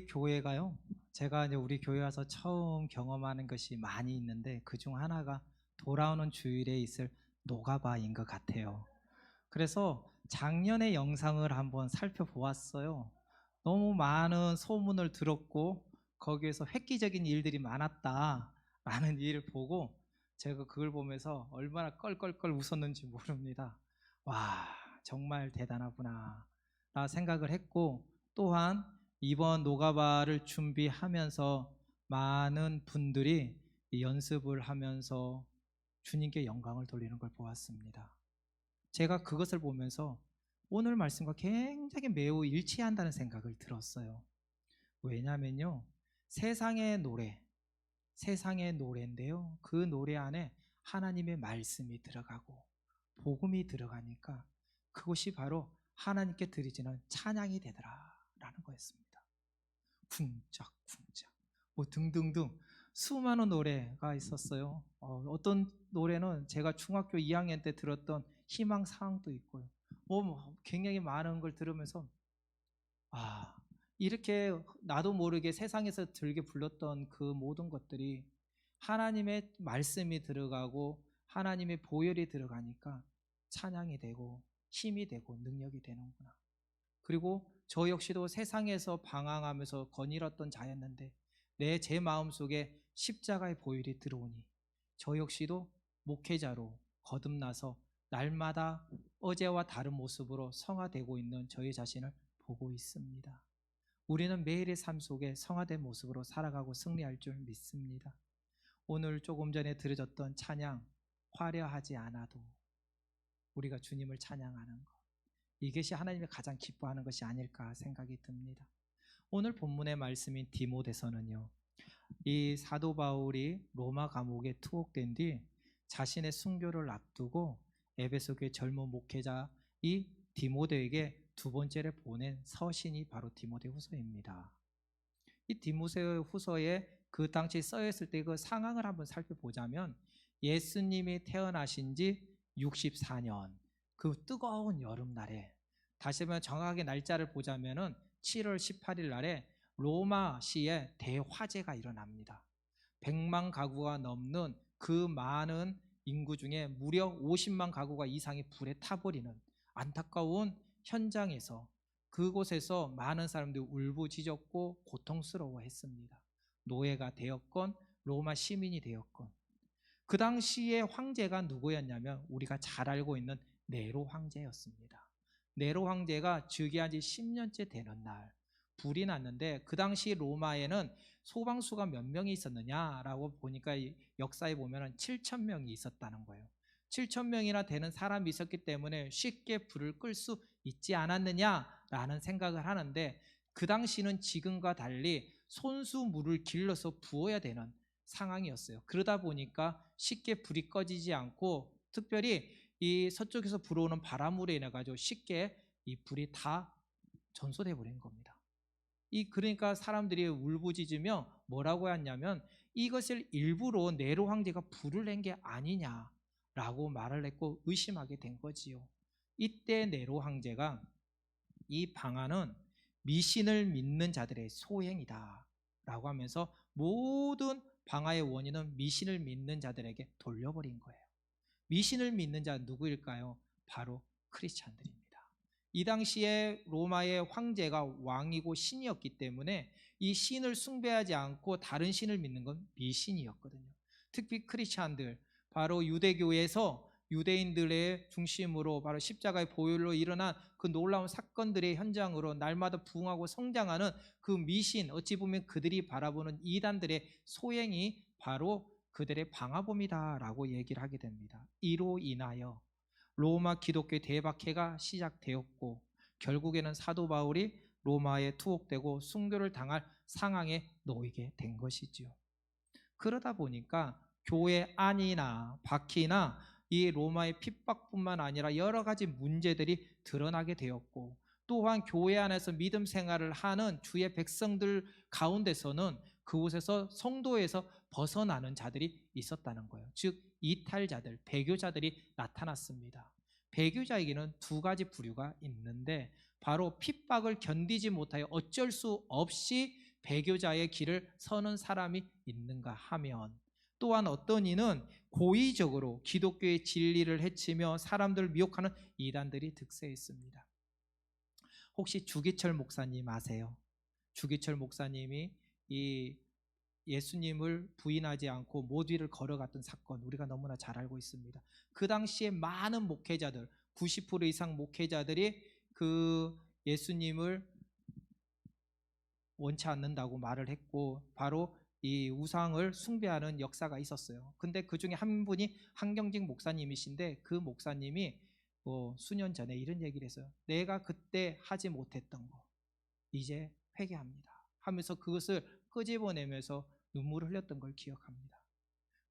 우리 교회가요. 제가 이제 우리 교회 와서 처음 경험하는 것이 많이 있는데 그중 하나가 돌아오는 주일에 있을 노가바인 것 같아요. 그래서 작년의 영상을 한번 살펴보았어요. 너무 많은 소문을 들었고 거기에서 획기적인 일들이 많았다라는 일을 보고 제가 그걸 보면서 얼마나 껄껄껄 웃었는지 모릅니다. 와, 정말 대단하구나 라 생각을 했고, 또한 이번 노가바를 준비하면서 많은 분들이 이 연습을 하면서 주님께 영광을 돌리는 걸 보았습니다. 제가 그것을 보면서 오늘 말씀과 굉장히 매우 일치한다는 생각을 들었어요. 왜냐면요, 세상의 노래, 세상의 노래인데요, 그 노래 안에 하나님의 말씀이 들어가고 복음이 들어가니까 그것이 바로 하나님께 드리지는 찬양이 되더라 라는 거였습니다. 쿵짝쿵짝 뭐 등등등 수많은 노래가 있었어요. 어떤 노래는 제가 중학교 2학년 때 들었던 희망사항도 있고요. 뭐 굉장히 많은 걸 들으면서 이렇게 나도 모르게 세상에서 들게 불렀던 그 모든 것들이 하나님의 말씀이 들어가고 하나님의 보혈이 들어가니까 찬양이 되고 힘이 되고 능력이 되는구나. 그리고 저 역시도 세상에서 방황하면서 거닐었던 자였는데 제 마음속에 십자가의 보혈이 들어오니 저 역시도 목회자로 거듭나서 날마다 어제와 다른 모습으로 성화되고 있는 저희 자신을 보고 있습니다. 우리는 매일의 삶 속에 성화된 모습으로 살아가고 승리할 줄 믿습니다. 오늘 조금 전에 들으셨던 찬양, 화려하지 않아도 우리가 주님을 찬양하는 것, 이것이 하나님이 가장 기뻐하는 것이 아닐까 생각이 듭니다. 오늘 본문의 말씀인 디모데서는요, 이 사도 바울이 로마 감옥에 투옥된 뒤 자신의 순교를 앞두고 에베소 교회 젊은 목회자 이 디모데에게 두 번째를 보낸 서신이 바로 디모데후서입니다. 이 디모데후서에 그 당시 써있을 때 그 상황을 한번 살펴보자면, 예수님이 태어나신 지 64년 그 뜨거운 여름날에, 다시 한번 정확하게 날짜를 보자면은 7월 18일 날에 로마시에 대화재가 일어납니다. 100만 가구가 넘는 그 많은 인구 중에 무려 50만 가구가 이상이 불에 타버리는 안타까운 현장에서, 그곳에서 많은 사람들이 울부짖었고 고통스러워했습니다. 노예가 되었건 로마 시민이 되었건. 그 당시의 황제가 누구였냐면 우리가 잘 알고 있는 네로 황제였습니다. 네로 황제가 즉위한 지 10년째 되는 날 불이 났는데, 그 당시 로마에는 소방수가 몇 명이 있었느냐라고 보니까 역사에 보면 7,000명이 있었다는 거예요. 7,000명이나 되는 사람이 있었기 때문에 쉽게 불을 끌 수 있지 않았느냐라는 생각을 하는데, 그 당시는 지금과 달리 손수 물을 길러서 부어야 되는 상황이었어요. 그러다 보니까 쉽게 불이 꺼지지 않고, 특별히 이 서쪽에서 불어오는 바람으로 인해 가지고 쉽게 이 불이 다 전소돼 버린 겁니다. 그러니까 사람들이 울부짖으며 뭐라고 했냐면 이것을 일부러 네로 황제가 불을 낸 게 아니냐라고 말을 했고 의심하게 된 거지요. 이때 네로 황제가 이 방안은 미신을 믿는 자들의 소행이다 라고 하면서 모든 방화의 원인은 미신을 믿는 자들에게 돌려버린 거예요. 미신을 믿는 자 누구일까요? 바로 크리스찬들입니다. 이 당시에 로마의 황제가 왕이고 신이었기 때문에 이 신을 숭배하지 않고 다른 신을 믿는 건 미신이었거든요. 특히 크리스찬들, 바로 유대교에서 유대인들의 중심으로 바로 십자가의 보혈로 일어난 그 놀라운 사건들의 현장으로 날마다 부흥하고 성장하는 그 미신, 어찌 보면 그들이 바라보는 이단들의 소행이 바로 그들의 방화범이다 라고 얘기를 하게 됩니다. 이로 인하여 로마 기독교의 대박해가 시작되었고, 결국에는 사도 바울이 로마에 투옥되고 순교를 당할 상황에 놓이게 된 것이지요. 그러다 보니까 교회 안이나 밖이나 이 로마의 핍박뿐만 아니라 여러 가지 문제들이 드러나게 되었고, 또한 교회 안에서 믿음 생활을 하는 주의 백성들 가운데서는 그곳에서 성도에서 벗어나는 자들이 있었다는 거예요. 즉 이탈자들, 배교자들이 나타났습니다. 배교자에게는 두 가지 부류가 있는데, 바로 핍박을 견디지 못하여 어쩔 수 없이 배교자의 길을 서는 사람이 있는가 하면, 또한 어떤 이는 고의적으로 기독교의 진리를 해치며 사람들을 미혹하는 이단들이 득세했습니다. 혹시 주기철 목사님 아세요? 주기철 목사님이 이 예수님을 부인하지 않고 못 위를 걸어갔던 사건, 우리가 너무나 잘 알고 있습니다. 그 당시에 많은 목회자들, 90% 이상 목회자들이 그 예수님을 원치 않는다고 말을 했고, 바로 이 우상을 숭배하는 역사가 있었어요. 근데 그 중에 한 분이 한경직 목사님이신데, 그 목사님이 수년 전에 이런 얘기를 했어요. 내가 그때 하지 못했던 거 이제 회개합니다 하면서 그것을 끄집어내면서 눈물을 흘렸던 걸 기억합니다.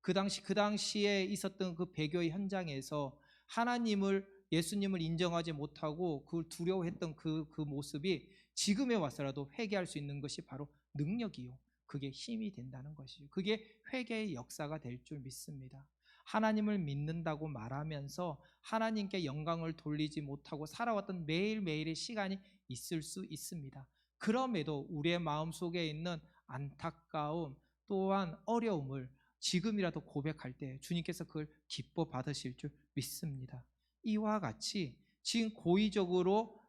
그 당시에 있었던 그 배교의 현장에서 하나님을, 예수님을 인정하지 못하고 그걸 두려워했던 그 모습이 지금에 와서라도 회개할 수 있는 것이 바로 능력이요, 그게 힘이 된다는 것이요, 그게 회개의 역사가 될 줄 믿습니다. 하나님을 믿는다고 말하면서 하나님께 영광을 돌리지 못하고 살아왔던 매일매일의 시간이 있을 수 있습니다. 그럼에도 우리의 마음속에 있는 안타까움 또한 어려움을 지금이라도 고백할 때 주님께서 그걸 기뻐 받으실 줄 믿습니다. 이와 같이 지금 고의적으로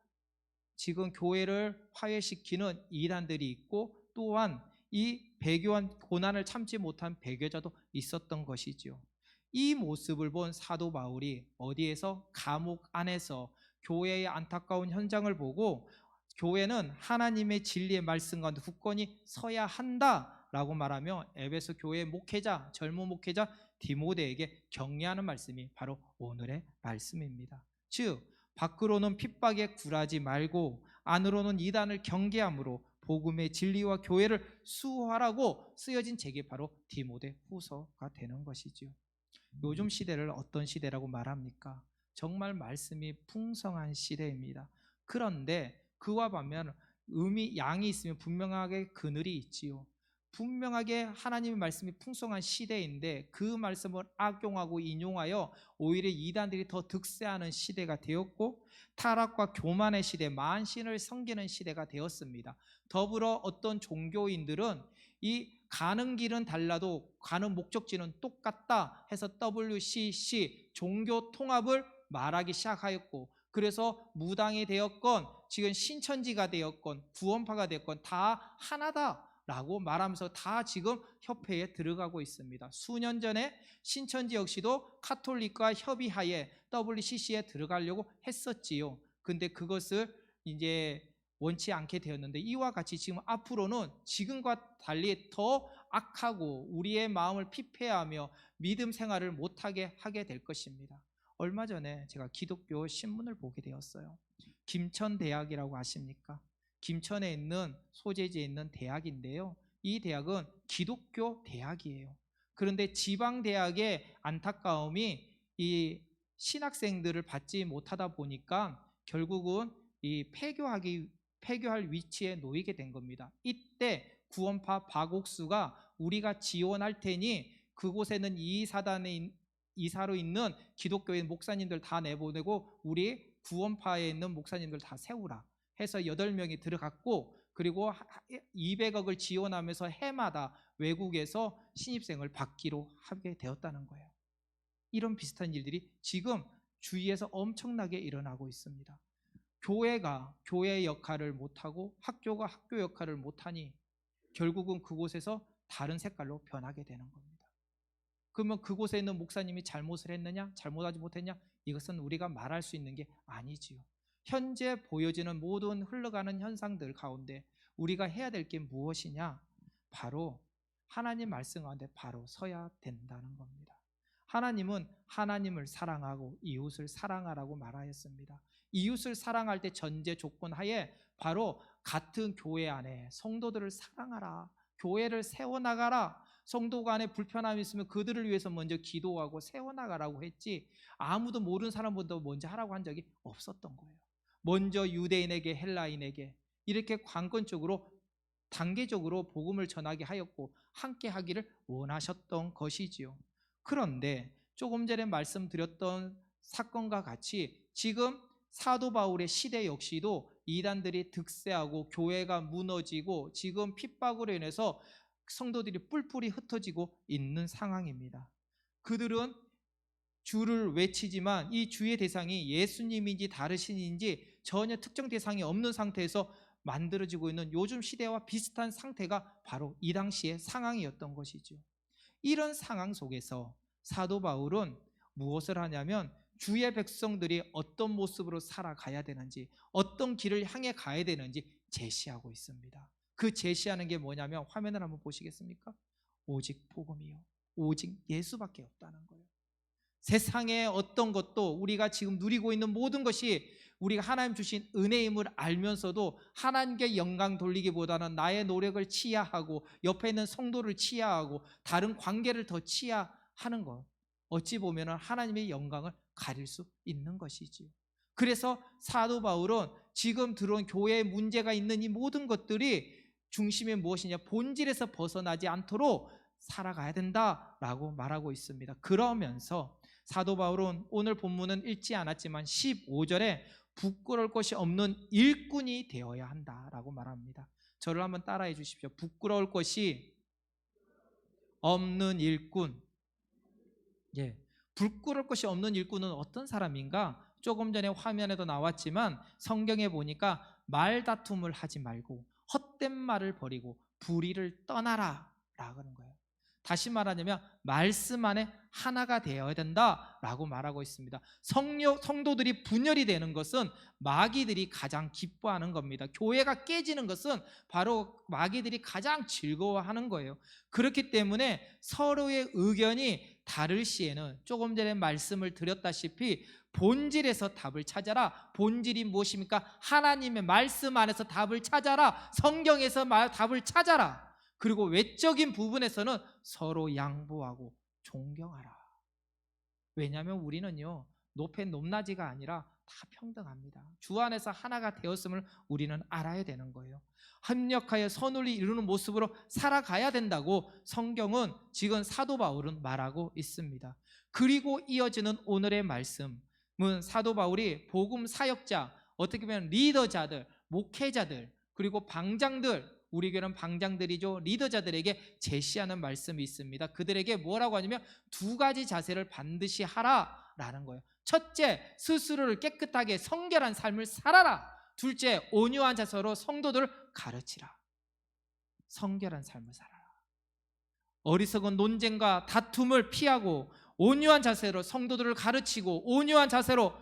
지금 교회를 화해시키는 이단들이 있고, 또한 이 배교한 고난을 참지 못한 배교자도 있었던 것이지요. 이 모습을 본 사도 바울이 어디에서? 감옥 안에서 교회의 안타까운 현장을 보고 교회는 하나님의 진리의 말씀 가운데 굳건히 서야 한다라고 말하며 에베소 교회의 목회자, 젊은 목회자 디모데에게 격려하는 말씀이 바로 오늘의 말씀입니다. 즉 밖으로는 핍박에 굴하지 말고 안으로는 이단을 경계함으로 복음의 진리와 교회를 수호하라고 쓰여진 책이 바로 디모데 후서가 되는 것이지요. 요즘 시대를 어떤 시대라고 말합니까? 정말 말씀이 풍성한 시대입니다. 그런데 그와 반면 양이 있으면 분명하게 그늘이 있지요. 분명하게 하나님의 말씀이 풍성한 시대인데 그 말씀을 악용하고 인용하여 오히려 이단들이 더 득세하는 시대가 되었고, 타락과 교만의 시대, 만신을 섬기는 시대가 되었습니다. 더불어 어떤 종교인들은 이 가는 길은 달라도 가는 목적지는 똑같다 해서 WCC 종교 통합을 말하기 시작하였고, 그래서 무당이 되었건 지금 신천지가 되었건 구원파가 되었건 다 하나다라고 말하면서 다 지금 협회에 들어가고 있습니다. 수년 전에 신천지 역시도 카톨릭과 협의하에 WCC에 들어가려고 했었지요. 근데 그것을 이제 원치 않게 되었는데, 이와 같이 지금 앞으로는 지금과 달리 더 악하고 우리의 마음을 피폐하며 믿음 생활을 못하게 하게 될 것입니다. 얼마 전에 제가 기독교 신문을 보게 되었어요. 김천대학이라고 아십니까? 김천에 있는 소재지에 있는 대학인데요, 이 대학은 기독교 대학이에요. 그런데 지방대학의 안타까움이 이 신학생들을 받지 못하다 보니까 결국은 이 폐교할 위치에 놓이게 된 겁니다. 이때 구원파 박옥수가 우리가 지원할 테니 그곳에는 이사로 있는 기독교인 목사님들 다 내보내고 우리 구원파에 있는 목사님들 다 세우라 해서 8명이 들어갔고, 그리고 200억을 지원하면서 해마다 외국에서 신입생을 받기로 하게 되었다는 거예요. 이런 비슷한 일들이 지금 주위에서 엄청나게 일어나고 있습니다. 교회가 교회의 역할을 못하고 학교가 학교 역할을 못하니 결국은 그곳에서 다른 색깔로 변하게 되는 겁니다. 그러면 그곳에 있는 목사님이 잘못을 했느냐, 잘못하지 못했냐, 이것은 우리가 말할 수 있는 게 아니지요. 현재 보여지는 모든 흘러가는 현상들 가운데 우리가 해야 될 게 무엇이냐? 바로 하나님 말씀 가운데 바로 서야 된다는 겁니다. 하나님은 하나님을 사랑하고 이웃을 사랑하라고 말하였습니다. 이웃을 사랑할 때 전제 조건 하에 바로 같은 교회 안에 성도들을 사랑하라, 교회를 세워나가라, 성도가 안에 불편함이 있으면 그들을 위해서 먼저 기도하고 세워나가라고 했지, 아무도 모르는 사람보다 먼저 하라고 한 적이 없었던 거예요. 먼저 유대인에게 헬라인에게 이렇게 관건적으로 단계적으로 복음을 전하게 하였고 함께 하기를 원하셨던 것이지요. 그런데 조금 전에 말씀드렸던 사건과 같이 지금 사도 바울의 시대 역시도 이단들이 득세하고 교회가 무너지고 지금 핍박으로 인해서 성도들이 뿔뿔이 흩어지고 있는 상황입니다. 그들은 주를 외치지만 이 주의 대상이 예수님인지 다른 신인지 전혀 특정 대상이 없는 상태에서 만들어지고 있는 요즘 시대와 비슷한 상태가 바로 이 당시의 상황이었던 것이죠. 이런 상황 속에서 사도 바울은 무엇을 하냐면 주의 백성들이 어떤 모습으로 살아가야 되는지, 어떤 길을 향해 가야 되는지 제시하고 있습니다. 그 제시하는 게 뭐냐면 화면을 한번 보시겠습니까? 오직 복음이요, 오직 예수밖에 없다는 거예요. 세상의 어떤 것도 우리가 지금 누리고 있는 모든 것이 우리가 하나님 주신 은혜임을 알면서도 하나님께 영광 돌리기보다는 나의 노력을 치하하고 옆에 있는 성도를 치하하고 다른 관계를 더 치하하는 것, 어찌 보면 하나님의 영광을 가릴 수 있는 것이지요. 그래서 사도 바울은 지금 들어온 교회에 문제가 있는 이 모든 것들이 중심이 무엇이냐, 본질에서 벗어나지 않도록 살아가야 된다라고 말하고 있습니다. 그러면서 사도 바울은 오늘 본문은 읽지 않았지만 15절에 부끄러울 것이 없는 일꾼이 되어야 한다라고 말합니다. 저를 한번 따라해 주십시오. 부끄러울 것이 없는 일꾼. 예, 부끄러울 것이 없는 일꾼은 어떤 사람인가? 조금 전에 화면에도 나왔지만 성경에 보니까 말다툼을 하지 말고 헛된 말을 버리고 불의를 떠나라 라고 하는 거예요. 다시 말하자면 말씀 안에 하나가 되어야 된다라고 말하고 있습니다. 성도들이 분열이 되는 것은 마귀들이 가장 기뻐하는 겁니다. 교회가 깨지는 것은 바로 마귀들이 가장 즐거워하는 거예요. 그렇기 때문에 서로의 의견이 다를 시에는 조금 전에 말씀을 드렸다시피 본질에서 답을 찾아라. 본질이 무엇입니까? 하나님의 말씀 안에서 답을 찾아라. 성경에서 답을 찾아라. 그리고 외적인 부분에서는 서로 양보하고 존경하라. 왜냐하면 우리는요, 높낮이가 아니라 다 평등합니다. 주 안에서 하나가 되었음을 우리는 알아야 되는 거예요. 협력하여 선을 이루는 모습으로 살아가야 된다고 성경은, 지금 사도 바울은 말하고 있습니다. 그리고 이어지는 오늘의 말씀은 사도 바울이 복음 사역자, 어떻게 보면 리더자들, 목회자들, 그리고 방장들, 우리 교회는 방장들이죠. 리더자들에게 제시하는 말씀이 있습니다. 그들에게 뭐라고 하냐면 두 가지 자세를 반드시 하라라는 거예요. 첫째, 스스로를 깨끗하게 성결한 삶을 살아라. 둘째, 온유한 자세로 성도들을 가르치라. 성결한 삶을 살아라. 어리석은 논쟁과 다툼을 피하고 온유한 자세로 성도들을 가르치고 온유한 자세로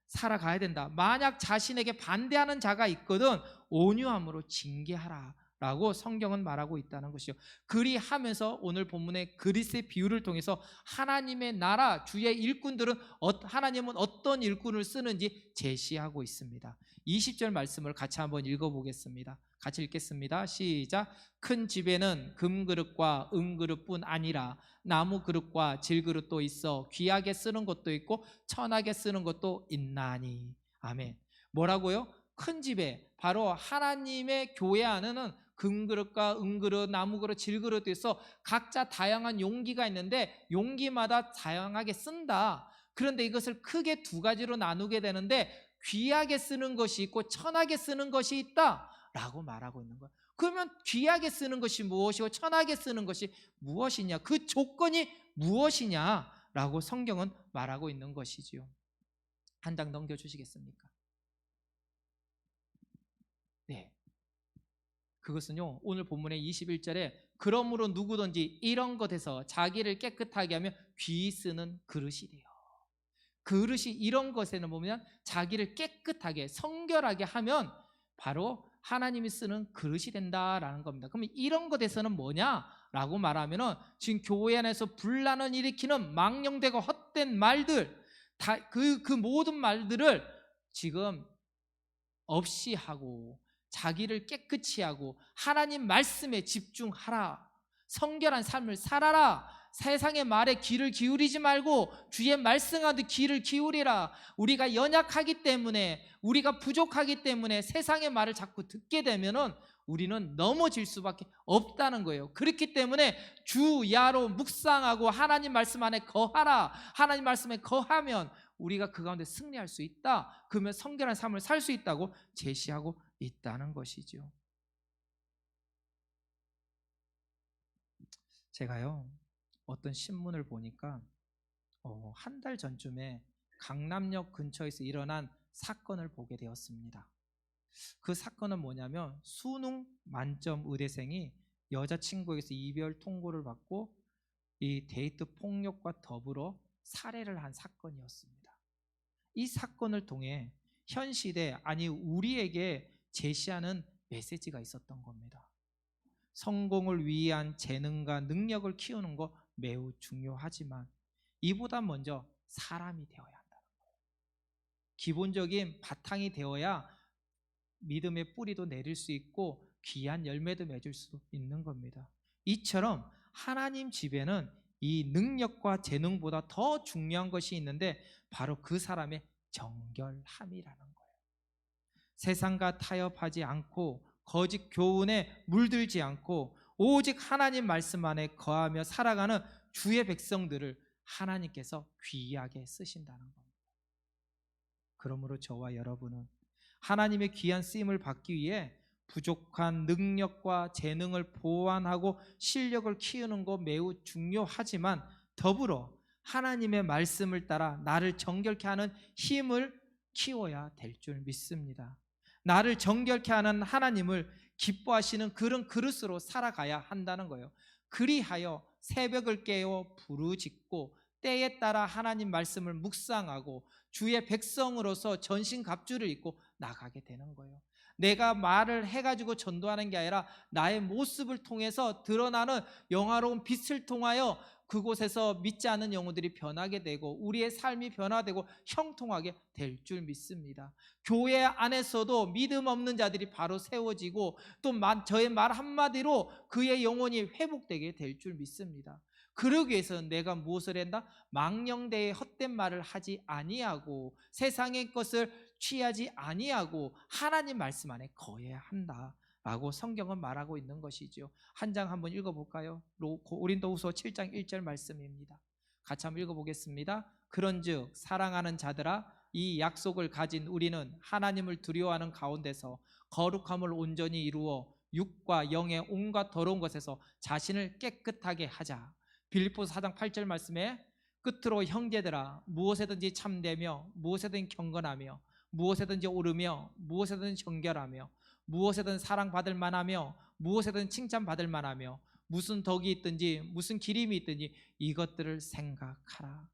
살아가야 된다. 만약 자신에게 반대하는 자가 있거든 온유함으로 징계하라 라고 성경은 말하고 있다는 것이요. 그리하면서 오늘 본문의 그리스의 비유를 통해서 하나님의 나라 주의 일꾼들은 하나님은 어떤 일꾼을 쓰는지 제시하고 있습니다. 20절 말씀을 같이 한번 읽어보겠습니다. 같이 읽겠습니다. 시작. 큰 집에는 금그릇과 은그릇뿐 아니라 나무 그릇과 질그릇도 있어 귀하게 쓰는 것도 있고 천하게 쓰는 것도 있나니. 아멘. 뭐라고요? 큰 집에, 바로 하나님의 교회 안에는 금그릇과 은그릇, 나무그릇, 질그릇도 있어 각자 다양한 용기가 있는데 용기마다 다양하게 쓴다. 그런데 이것을 크게 두 가지로 나누게 되는데 귀하게 쓰는 것이 있고 천하게 쓰는 것이 있다 라고 말하고 있는 거예요. 그러면 귀하게 쓰는 것이 무엇이고 천하게 쓰는 것이 무엇이냐, 그 조건이 무엇이냐 라고 성경은 말하고 있는 것이지요. 한 장 넘겨주시겠습니까? 네, 그것은요, 오늘 본문의 21절에 그러므로 누구든지 이런 것에서 자기를 깨끗하게 하면 귀히 쓰는 그릇이 돼요. 그릇이 이런 것에는 보면 자기를 깨끗하게 성결하게 하면 바로 하나님이 쓰는 그릇이 된다라는 겁니다. 그러면 이런 것에서는 뭐냐라고 말하면은 지금 교회 안에서 분란을 일으키는 망령되고 헛된 말들, 그 모든 말들을 지금 없이 하고 자기를 깨끗이 하고 하나님 말씀에 집중하라. 성결한 삶을 살아라. 세상의 말에 귀를 기울이지 말고 주의 말씀하듯 귀를 기울이라. 우리가 연약하기 때문에, 우리가 부족하기 때문에 세상의 말을 자꾸 듣게 되면은 우리는 넘어질 수밖에 없다는 거예요. 그렇기 때문에 주야로 묵상하고 하나님 말씀 안에 거하라. 하나님 말씀에 거하면 우리가 그 가운데 승리할 수 있다. 그러면 성결한 삶을 살 수 있다고 제시하고 있다는 것이죠. 제가요, 어떤 신문을 보니까 한 달 전쯤에 강남역 근처에서 일어난 사건을 보게 되었습니다. 그 사건은 뭐냐면 수능 만점 의대생이 여자친구에게서 이별 통보를 받고 이 데이트 폭력과 더불어 살해를 한 사건이었습니다. 이 사건을 통해 현 시대, 아니 우리에게 제시하는 메시지가 있었던 겁니다. 성공을 위한 재능과 능력을 키우는 거 매우 중요하지만 이보다 먼저 사람이 되어야 한다는 거예요. 기본적인 바탕이 되어야 믿음의 뿌리도 내릴 수 있고 귀한 열매도 맺을 수 있는 겁니다. 이처럼 하나님 집에는 이 능력과 재능보다 더 중요한 것이 있는데 바로 그 사람의 정결함이라는 거예요. 세상과 타협하지 않고 거짓 교훈에 물들지 않고 오직 하나님 말씀 안에 거하며 살아가는 주의 백성들을 하나님께서 귀하게 쓰신다는 겁니다. 그러므로 저와 여러분은 하나님의 귀한 쓰임을 받기 위해 부족한 능력과 재능을 보완하고 실력을 키우는 것 매우 중요하지만 더불어 하나님의 말씀을 따라 나를 정결케 하는 힘을 키워야 될 줄 믿습니다. 나를 정결케 하는 하나님을 기뻐하시는 그런 그릇으로 살아가야 한다는 거예요. 그리하여 새벽을 깨어 부르짖고 때에 따라 하나님 말씀을 묵상하고 주의 백성으로서 전신갑주를 입고 나가게 되는 거예요. 내가 말을 해가지고 전도하는 게 아니라 나의 모습을 통해서 드러나는 영화로운 빛을 통하여 그곳에서 믿지 않는 영혼들이 변하게 되고 우리의 삶이 변화되고 형통하게 될 줄 믿습니다. 교회 안에서도 믿음 없는 자들이 바로 세워지고 또 저의 말 한마디로 그의 영혼이 회복되게 될 줄 믿습니다. 그러기 위해서 내가 무엇을 한다? 망령되이 헛된 말을 하지 아니하고 세상의 것을 취하지 아니하고 하나님 말씀 안에 거해야 한다 라고 성경은 말하고 있는 것이죠. 한 장 한번 읽어볼까요? 고린도후서 7장 1절 말씀입니다. 같이 한번 읽어보겠습니다. 그런즉 사랑하는 자들아 이 약속을 가진 우리는 하나님을 두려워하는 가운데서 거룩함을 온전히 이루어 육과 영의 온갖 더러운 것에서 자신을 깨끗하게 하자. 빌립보서 4장 8절 말씀에 끝으로 형제들아 무엇에든지 참되며 무엇에든 경건하며 무엇에든지 오르며 무엇에든 정결하며 무엇에든 사랑받을 만하며 무엇에든 칭찬받을 만하며 무슨 덕이 있든지 무슨 기림이 있든지 이것들을 생각하라.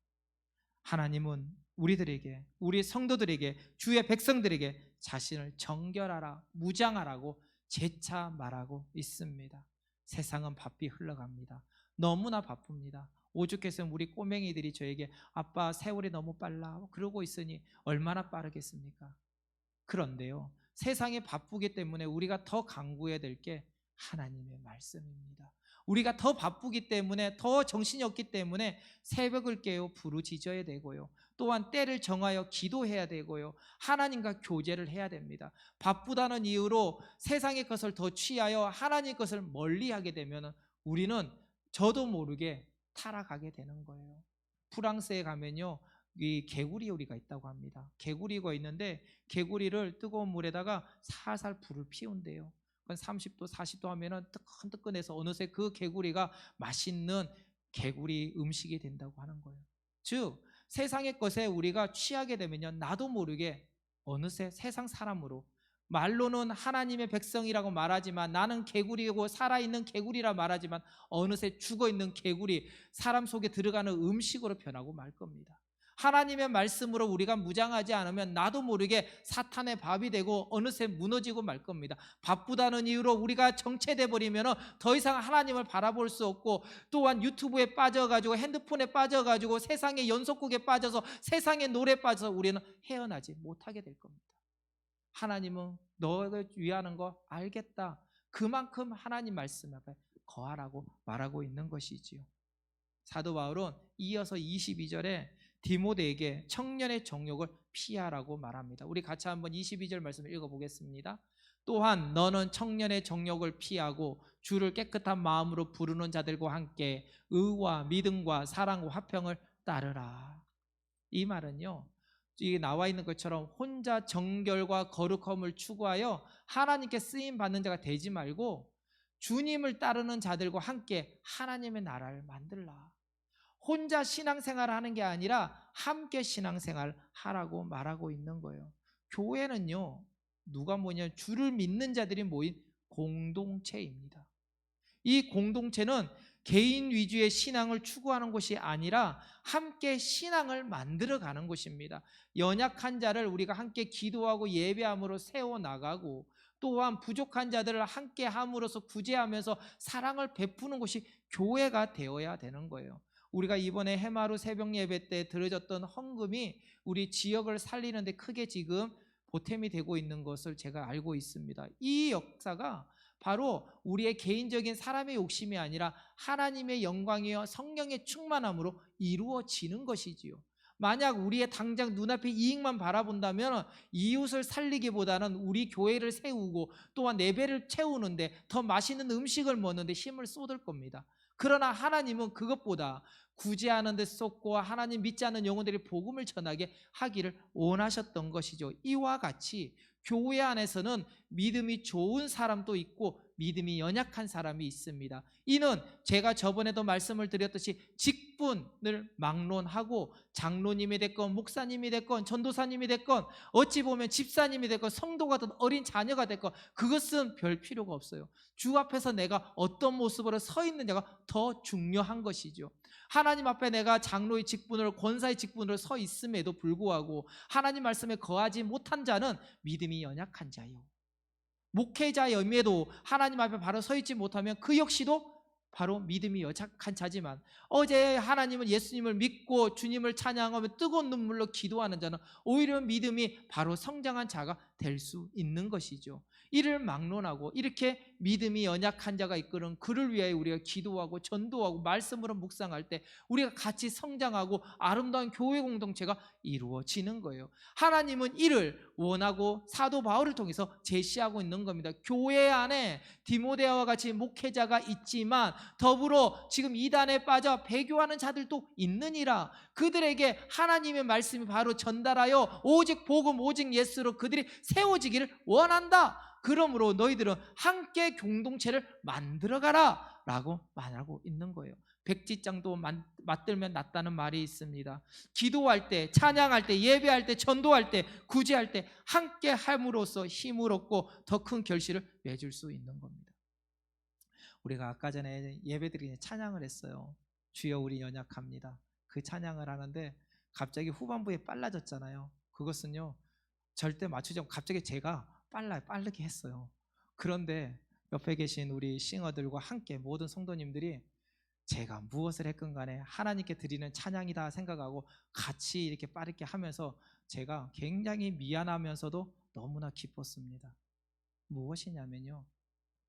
하나님은 우리들에게, 우리 성도들에게, 주의 백성들에게 자신을 정결하라, 무장하라고 재차 말하고 있습니다. 세상은 바삐 흘러갑니다. 너무나 바쁩니다. 오죽했으면 우리 꼬맹이들이 저에게 아빠 세월이 너무 빨라 그러고 있으니 얼마나 빠르겠습니까? 그런데요, 세상이 바쁘기 때문에 우리가 더 강구해야 될 게 하나님의 말씀입니다. 우리가 더 바쁘기 때문에 더 정신이 없기 때문에 새벽을 깨어 부르짖어야 되고요, 또한 때를 정하여 기도해야 되고요, 하나님과 교제를 해야 됩니다. 바쁘다는 이유로 세상의 것을 더 취하여 하나님의 것을 멀리하게 되면 우리는 저도 모르게 타락하게 되는 거예요. 프랑스에 가면요, 이 개구리 요리가 있다고 합니다. 개구리가 있는데 개구리를 뜨거운 물에다가 살살 불을 피운대요. 30도 40도 하면은 뜨끈뜨끈해서 어느새 그 개구리가 맛있는 개구리 음식이 된다고 하는 거예요. 즉 세상의 것에 우리가 취하게 되면요, 나도 모르게 어느새 세상 사람으로, 말로는 하나님의 백성이라고 말하지만 나는 개구리고 살아있는 개구리라 말하지만 어느새 죽어있는 개구리, 사람 속에 들어가는 음식으로 변하고 말 겁니다. 하나님의 말씀으로 우리가 무장하지 않으면 나도 모르게 사탄의 밥이 되고 어느새 무너지고 말 겁니다. 바쁘다는 이유로 우리가 정체돼 버리면 더 이상 하나님을 바라볼 수 없고, 또한 유튜브에 빠져가지고 핸드폰에 빠져가지고 세상의 연속극에 빠져서 세상의 노래에 빠져서 우리는 헤어나지 못하게 될 겁니다. 하나님은 너를 위하는 거 알겠다, 그만큼 하나님 말씀 앞에 거하라고 말하고 있는 것이지요. 사도 바울은 이어서 22절에 디모데에게 청년의 정욕을 피하라고 말합니다. 우리 같이 한번 22절 말씀을 읽어보겠습니다. 또한 너는 청년의 정욕을 피하고 주를 깨끗한 마음으로 부르는 자들과 함께 의와 믿음과 사랑과 화평을 따르라. 이 말은요, 이게 나와 있는 것처럼 혼자 정결과 거룩함을 추구하여 하나님께 쓰임 받는 자가 되지 말고 주님을 따르는 자들과 함께 하나님의 나라를 만들라. 혼자 신앙생활을 하는 게 아니라 함께 신앙생활을 하라고 말하고 있는 거예요. 교회는요, 누가 뭐냐, 주를 믿는 자들이 모인 공동체입니다. 이 공동체는 개인 위주의 신앙을 추구하는 것이 아니라 함께 신앙을 만들어가는 것입니다. 연약한 자를 우리가 함께 기도하고 예배함으로 세워나가고, 또한 부족한 자들을 함께 함으로써 구제하면서 사랑을 베푸는 것이 교회가 되어야 되는 거예요. 우리가 이번에 해마루 새벽 예배 때 들어졌던 헌금이 우리 지역을 살리는데 크게 지금 보탬이 되고 있는 것을 제가 알고 있습니다. 이 역사가 바로 우리의 개인적인 사람의 욕심이 아니라 하나님의 영광이요 성령의 충만함으로 이루어지는 것이지요. 만약 우리의 당장 눈앞의 이익만 바라본다면 이웃을 살리기보다는 우리 교회를 세우고 또한 내 배를 채우는데, 더 맛있는 음식을 먹는데 힘을 쏟을 겁니다. 그러나 하나님은 그것보다 구제하는 데 쏟고 하나님 믿지 않는 영혼들이 복음을 전하게 하기를 원하셨던 것이죠. 이와 같이 교회 안에서는 믿음이 좋은 사람도 있고 믿음이 연약한 사람이 있습니다. 이는 제가 저번에도 말씀을 드렸듯이 직분을 막론하고 장로님이 됐건 목사님이 됐건 전도사님이 됐건 어찌 보면 집사님이 됐건 성도가 됐건 어린 자녀가 됐건 그것은 별 필요가 없어요. 주 앞에서 내가 어떤 모습으로 서 있느냐가 더 중요한 것이죠. 하나님 앞에 내가 장로의 직분을, 권사의 직분으로 서 있음에도 불구하고 하나님 말씀에 거하지 못한 자는 믿음이 연약한 자요. 목회자임에도 하나님 앞에 바로 서 있지 못하면 그 역시도 바로 믿음이 연약한 자지만, 어제 하나님은 예수님을 믿고 주님을 찬양하며 뜨거운 눈물로 기도하는 자는 오히려 믿음이 바로 성장한 자가 될 수 있는 것이죠. 이를 막론하고 이렇게 믿음이 연약한 자가 이끄는 그를 위하여 우리가 기도하고 전도하고 말씀으로 묵상할 때 우리가 같이 성장하고 아름다운 교회 공동체가 이루어지는 거예요. 하나님은 이를 원하고 사도 바울을 통해서 제시하고 있는 겁니다. 교회 안에 디모데와 같이 목회자가 있지만 더불어 지금 이단에 빠져 배교하는 자들도 있느니라. 그들에게 하나님의 말씀이 바로 전달하여 오직 복음 오직 예수로 그들이 세워지기를 원한다. 그러므로 너희들은 함께 공동체를 만들어가라 라고 말하고 있는 거예요. 백지장도 맞들면 낫다는 말이 있습니다. 기도할 때, 찬양할 때, 예배할 때, 전도할 때, 구제할 때 함께 함으로써 힘을 얻고 더 큰 결실을 맺을 수 있는 겁니다. 우리가 아까 전에 예배드리니 찬양을 했어요. 주여 우리 연약합니다. 그 찬양을 하는데 갑자기 후반부에 빨라졌잖아요. 그것은요, 절대 맞추지 않고 갑자기 제가 빠르게 했어요. 그런데 옆에 계신 우리 싱어들과 함께 모든 성도님들이 제가 무엇을 했건 간에 하나님께 드리는 찬양이다 생각하고 같이 이렇게 빠르게 하면서 제가 굉장히 미안하면서도 너무나 기뻤습니다. 무엇이냐면요,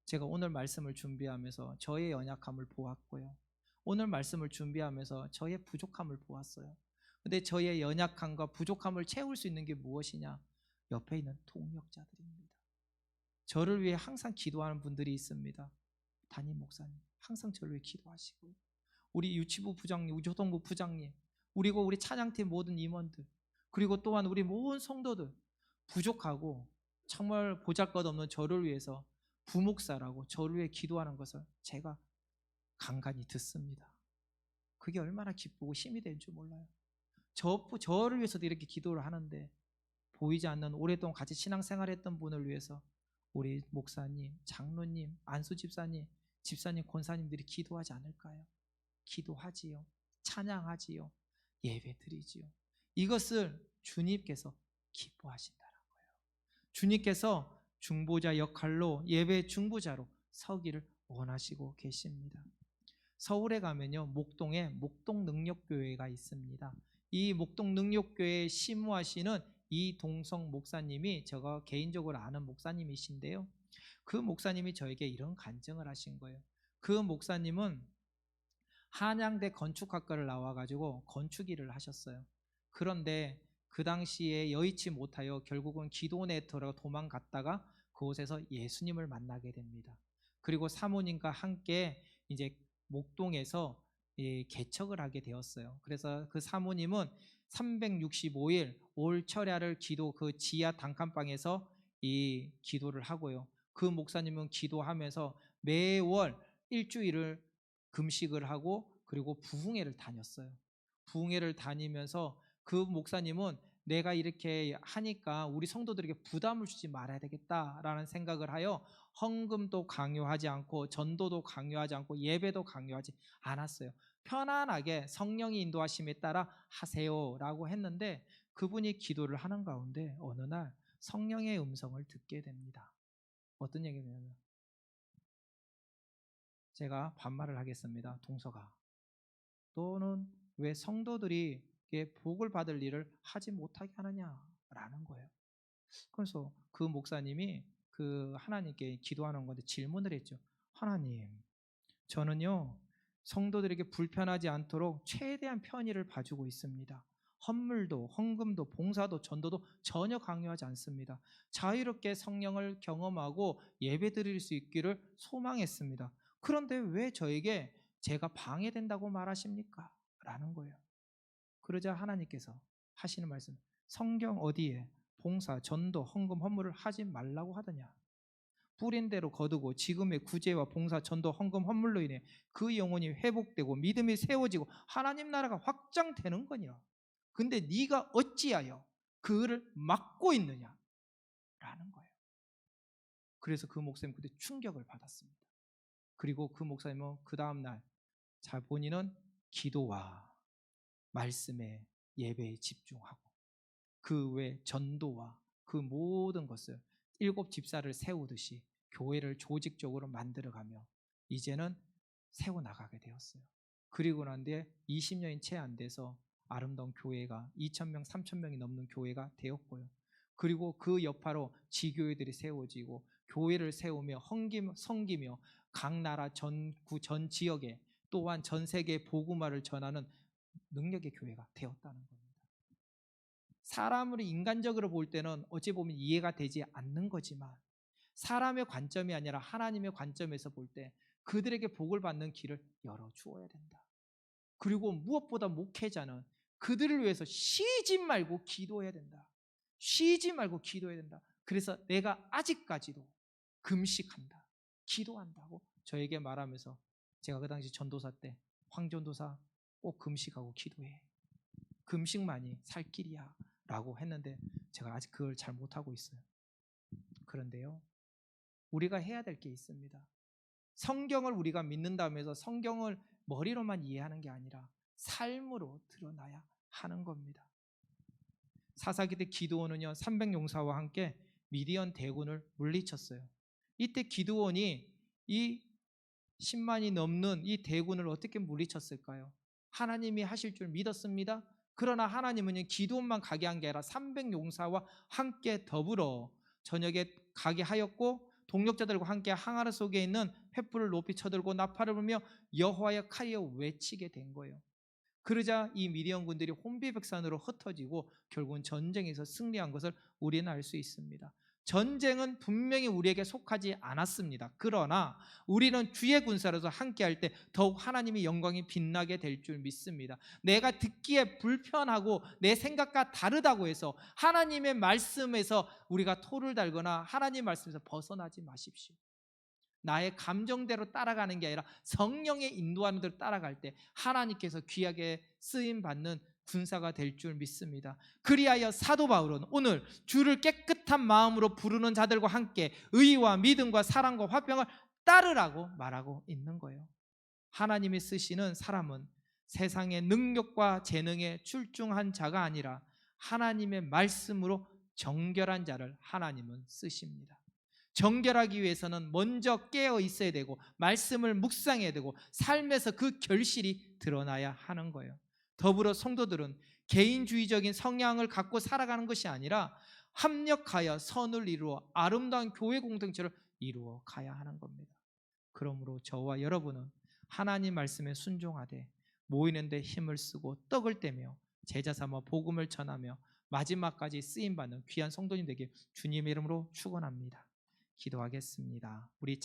제가 오늘 말씀을 준비하면서 저의 연약함을 보았고요, 오늘 말씀을 준비하면서 저의 부족함을 보았어요. 근데 저의 연약함과 부족함을 채울 수 있는 게 무엇이냐? 옆에 있는 동역자들입니다. 저를 위해 항상 기도하는 분들이 있습니다. 담임 목사님 항상 저를 위해 기도하시고요, 우리 유치부 부장님, 우리 교동부 부장님, 그리고 우리 찬양팀 모든 임원들, 그리고 또한 우리 모든 성도들, 부족하고 정말 보잘것없는 저를 위해서 부목사라고 저를 위해 기도하는 것을 제가 간간히 듣습니다. 그게 얼마나 기쁘고 힘이 되는 줄 몰라요. 저를 위해서도 이렇게 기도를 하는데 보이지 않는 오랫동안 같이 신앙생활했던 분을 위해서 우리 목사님, 장로님, 안수 집사님, 권사님들이 기도하지 않을까요? 기도하지요. 찬양하지요. 예배드리지요. 이것을 주님께서 기뻐하신다는 거예요. 주님께서 중보자 역할로 예배 중보자로 서기를 원하시고 계십니다. 서울에 가면요, 목동에 목동능력교회가 있습니다. 이 목동능력교회에 심무하시는 이동성 목사님이 제가 개인적으로 아는 목사님이신데요, 그 목사님이 저에게 이런 간증을 하신 거예요. 그 목사님은 한양대 건축학과를 나와가지고 건축 일을 하셨어요. 그런데 그 당시에 여의치 못하여 결국은 기도원에 들어 도망갔다가 그곳에서 예수님을 만나게 됩니다. 그리고 사모님과 함께 이제 목동에서 개척을 하게 되었어요. 그래서 그 사모님은 365일 올 철야를 기도 그 지하 단칸방에서 이 기도를 하고요. 그 목사님은 기도하면서 매월 일주일을 금식을 하고 그리고 부흥회를 다녔어요. 부흥회를 다니면서 그 목사님은 내가 이렇게 하니까 우리 성도들에게 부담을 주지 말아야 되겠다라는 생각을 하여 헌금도 강요하지 않고 전도도 강요하지 않고 예배도 강요하지 않았어요. 편안하게 성령이 인도하심에 따라 하세요라고 했는데 그분이 기도를 하는 가운데 어느 날 성령의 음성을 듣게 됩니다. 어떤 얘기냐면 제가 반말을 하겠습니다. 동서가 너는 왜 성도들이 복을 받을 일을 하지 못하게 하느냐라는 거예요. 그래서 그 목사님이 그 하나님께 기도하는 건데 질문을 했죠. 하나님, 저는요 성도들에게 불편하지 않도록 최대한 편의를 봐주고 있습니다. 헌물도 헌금도 봉사도 전도도 전혀 강요하지 않습니다. 자유롭게 성령을 경험하고 예배드릴 수 있기를 소망했습니다. 그런데 왜 저에게 제가 방해된다고 말하십니까? 라는 거예요. 그러자 하나님께서 하시는 말씀, 성경 어디에 봉사, 전도, 헌금, 헌물을 하지 말라고 하더냐? 뿌린 대로 거두고 지금의 구제와 봉사, 전도, 헌금, 헌물로 인해 그 영혼이 회복되고 믿음이 세워지고 하나님 나라가 확장되는 거니라. 근데 네가 어찌하여 그를 막고 있느냐? 라는 거예요. 그래서 그 목사님 그때 충격을 받았습니다. 그리고 그 목사님은 그 다음날 본인은 기도와 말씀에 예배에 집중하고 그 외 전도와 그 모든 것을 7 집사를 세우듯이 교회를 조직적으로 만들어가며 이제는 세워나가게 되었어요. 그리고 난 뒤에 20년이 채 안 돼서 아름다운 교회가 2,000명, 3,000명이 넘는 교회가 되었고요. 그리고 그 여파로 지교회들이 세워지고 교회를 세우며 섬기며 각 나라 전 지역에 또한 전 세계에 복음화를 전하는 능력의 교회가 되었다는 겁니다. 사람을 인간적으로 볼 때는 어찌 보면 이해가 되지 않는 거지만 사람의 관점이 아니라 하나님의 관점에서 볼 때 그들에게 복을 받는 길을 열어주어야 된다. 그리고 무엇보다 목회자는 그들을 위해서 쉬지 말고 기도해야 된다. 쉬지 말고 기도해야 된다. 그래서 내가 아직까지도 금식한다, 기도한다고 저에게 말하면서 제가 그 당시 전도사 때 황전도사 꼭 금식하고 기도해. 금식만이 살 길이야 라고 했는데 제가 아직 그걸 잘 못하고 있어요. 그런데요, 우리가 해야 될 게 있습니다. 성경을 우리가 믿는다고 해서 성경을 머리로만 이해하는 게 아니라 삶으로 드러나야 하는 겁니다. 사사기 때 기드온은요 300용사와 함께 미디안 대군을 물리쳤어요. 이때 기드온이 이 10만이 넘는 이 대군을 어떻게 물리쳤을까요? 하나님이 하실 줄 믿었습니다. 그러나 하나님은 기드온만 가게 한 게 아니라 300용사와 함께 더불어 저녁에 가게 하였고 동력자들과 함께 항아리 속에 있는 횃불을 높이 쳐들고 나팔을 불며 여호와의 칼이여 외치게 된 거예요. 그러자 이 미디안 군들이 혼비백산으로 흩어지고 결국은 전쟁에서 승리한 것을 우리는 알 수 있습니다. 전쟁은 분명히 우리에게 속하지 않았습니다. 그러나 우리는 주의 군사로서 함께할 때 더욱 하나님의 영광이 빛나게 될 줄 믿습니다. 내가 듣기에 불편하고 내 생각과 다르다고 해서 하나님의 말씀에서 우리가 토를 달거나 하나님의 말씀에서 벗어나지 마십시오. 나의 감정대로 따라가는 게 아니라 성령의 인도하는 대로 따라갈 때 하나님께서 귀하게 쓰임받는 군사가 될 줄 믿습니다. 그리하여 사도 바울은 오늘 주를 깨끗한 마음으로 부르는 자들과 함께 의와 믿음과 사랑과 화평을 따르라고 말하고 있는 거예요. 하나님이 쓰시는 사람은 세상의 능력과 재능에 출중한 자가 아니라 하나님의 말씀으로 정결한 자를 하나님은 쓰십니다. 정결하기 위해서는 먼저 깨어 있어야 되고 말씀을 묵상해야 되고 삶에서 그 결실이 드러나야 하는 거예요. 더불어 성도들은 개인주의적인 성향을 갖고 살아가는 것이 아니라 합력하여 선을 이루어 아름다운 교회 공동체를 이루어 가야 하는 겁니다. 그러므로 저와 여러분은 하나님 말씀에 순종하되 모이는 데 힘을 쓰고 떡을 떼며 제자 삼아 복음을 전하며 마지막까지 쓰임받는 귀한 성도님 되길 주님의 이름으로 축원합니다. 기도하겠습니다. 우리